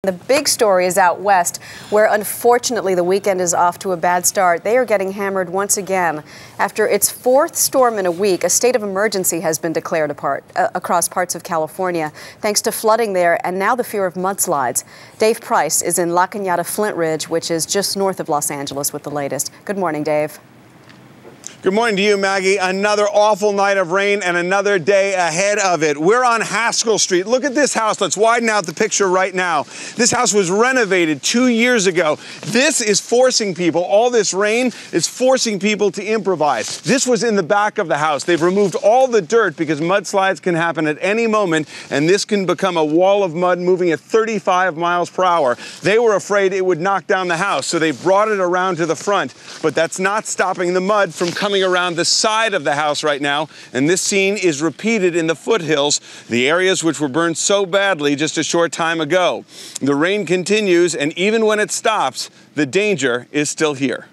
The big story is out west, where unfortunately the weekend is off to a bad start. They are getting hammered once again. After its fourth storm in a week, a state of emergency has been declared across parts of California, thanks to flooding there and now the fear of mudslides. Dave Price is in La Cañada Flint Ridge, which is just north of Los Angeles, with the latest. Good morning, Dave. Good morning to you, Maggie. Another awful night of rain and another day ahead of it. We're on Haskell Street. Look at this house. Let's widen out the picture right now. This house was renovated 2 years ago. This is forcing people, all this rain is forcing people to improvise. This was in the back of the house. They've removed all the dirt because mudslides can happen at any moment, and this can become a wall of mud moving at 35 miles per hour. They were afraid it would knock down the house, so they brought it around to the front, but that's not stopping the mud from coming around the side of the house right now, and this scene is repeated in the foothills, the areas which were burned so badly just a short time ago. The rain continues, and even when it stops, the danger is still here.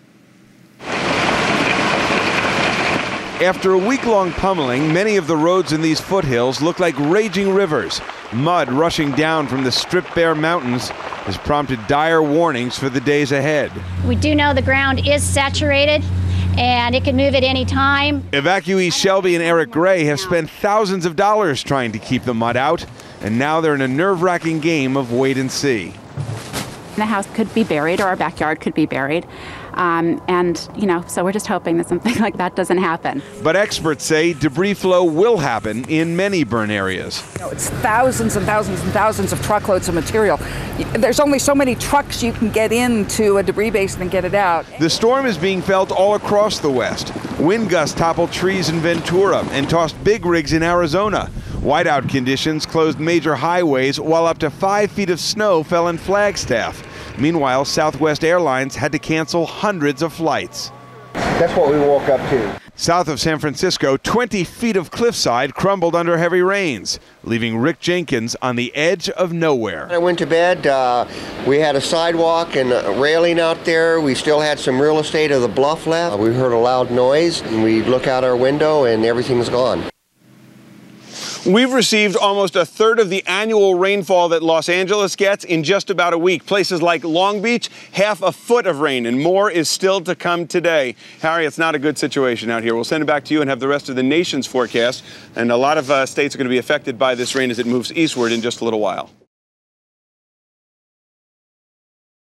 After a week-long pummeling, many of the roads in these foothills look like raging rivers. Mud rushing down from the stripped-bare mountains has prompted dire warnings for the days ahead. We do know the ground is saturated, and it can move at any time. Evacuees Shelby and Eric Gray have spent thousands of dollars trying to keep the mud out, and now they're in a nerve-wracking game of wait and see. The house could be buried, or our backyard could be buried. So we're just hoping that something like that doesn't happen. But experts say debris flow will happen in many burn areas. It's thousands and thousands and thousands of truckloads of material. There's only so many trucks you can get into a debris basin and get it out. The storm is being felt all across the West. Wind gusts toppled trees in Ventura and tossed big rigs in Arizona. Whiteout conditions closed major highways, while up to 5 feet of snow fell in Flagstaff. Meanwhile, Southwest Airlines had to cancel hundreds of flights. That's what we woke up to. South of San Francisco, 20 feet of cliffside crumbled under heavy rains, leaving Rick Jenkins on the edge of nowhere. I went to bed. We had a sidewalk and a railing out there. We still had some real estate of the bluff left. We heard a loud noise, and we look out our window, and everything's gone. We've received almost a third of the annual rainfall that Los Angeles gets in just about a week. Places like Long Beach, half a foot of rain, and more is still to come today. Harry, it's not a good situation out here. We'll send it back to you and have the rest of the nation's forecast. And a lot of states are going to be affected by this rain as it moves eastward in just a little while.